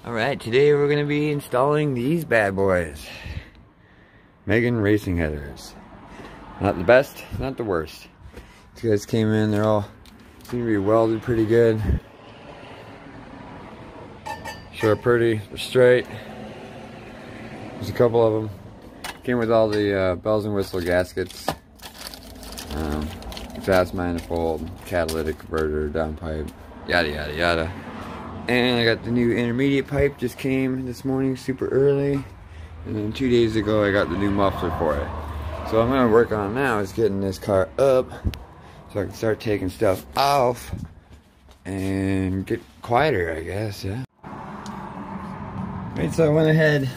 Alright, today we're going to be installing these bad boys. Megan racing headers. Not the best, not the worst. These guys came in, they're all seem to be welded pretty good. Sure, pretty, they're straight. There's a couple of them. Came with all the bells and whistle gaskets. Exhaust manifold, catalytic converter, downpipe, yada yada yada. And I got the new intermediate pipe, just came this morning super early. And then 2 days ago I got the new muffler for it. So what I'm going to work on now is getting this car up so I can start taking stuff off and get quieter, I guess, yeah. Right, so I went ahead,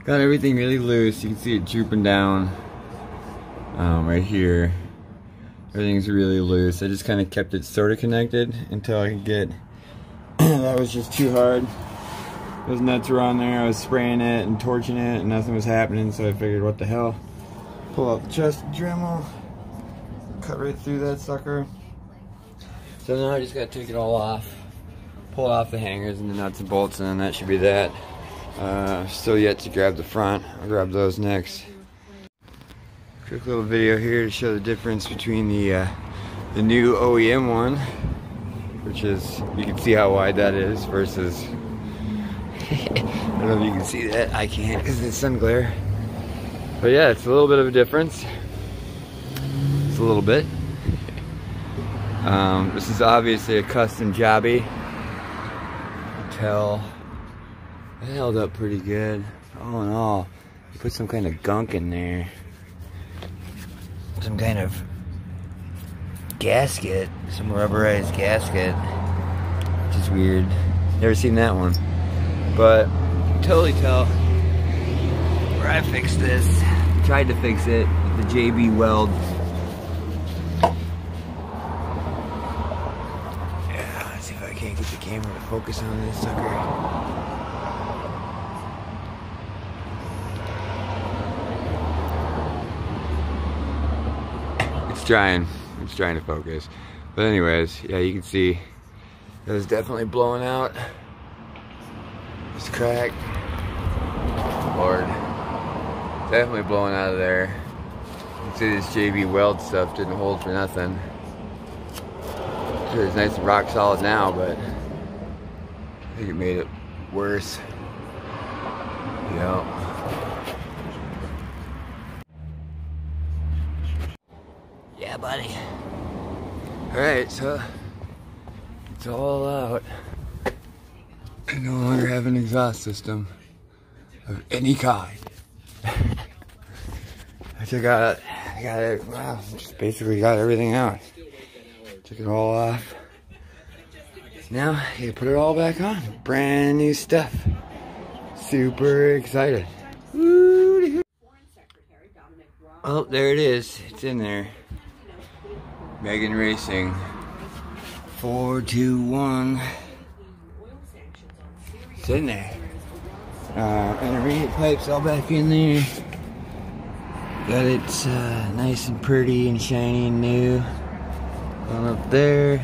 got everything really loose. You can see it drooping down right here. Everything's really loose. I just kind of kept it sort of connected until I could get that was just too hard. Those nuts were on there. I was spraying it and torching it and nothing was happening, so I figured, what the hell. Pull out the chest Dremel, cut right through that sucker. So now I just gotta take it all off, pull off the hangers and the nuts and bolts, and then that should be that. Still yet to grab the front. I'll grab those next. Quick little video here to show the difference between the new OEM one, which is, you can see how wide that is, versus I don't know if you can see that. I can't because of the sun glare. But yeah, it's a little bit of a difference. It's a little bit. This is obviously a custom jobby. You can tell it held up pretty good. All in all, you put some kind of gunk in there. Some kind of gasket, some rubberized gasket, which is weird. Never seen that one. But you can totally tell where I fixed this. Tried to fix it with the JB weld. Yeah, let's see if I can't get the camera to focus on this sucker. It's trying to focus. But anyways, yeah, you can see it was definitely blowing out. It's cracked. Lord. Definitely blowing out of there. You can see this JB weld stuff didn't hold for nothing. Sure, it's nice and rock solid now, but I think it made it worse. Yeah. Yeah, buddy. Alright, so it's all out. I no longer have an exhaust system of any kind. I got it, wow, just basically got everything out. Took it all off. Now, you put it all back on. Brand new stuff. Super excited. Oh, there it is. It's in there. Megan Racing 421. It's in there. Intermediate pipes all back in there. Got it nice and pretty and shiny and new. Going up there.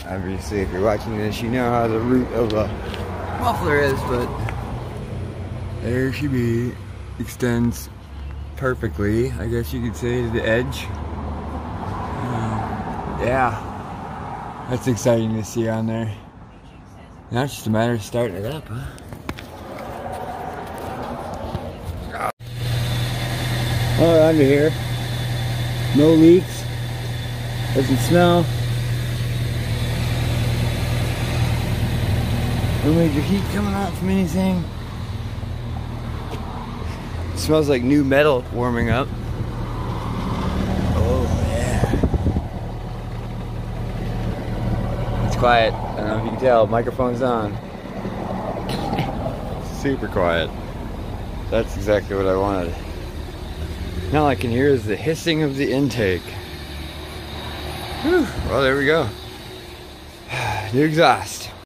Obviously, if you're watching this, you know how the root of a muffler is, but there she be. Extends perfectly, I guess you could say, to the edge. Yeah, that's exciting to see on there. Now it's just a matter of starting it up, huh? All under here, no leaks, doesn't smell, no major heat coming out from anything. It smells like new metal warming up. Quiet. I don't know if you can tell, microphone's on. Super quiet. That's exactly what I wanted. Now all I can hear is the hissing of the intake. Whew. Well, there we go. New exhaust.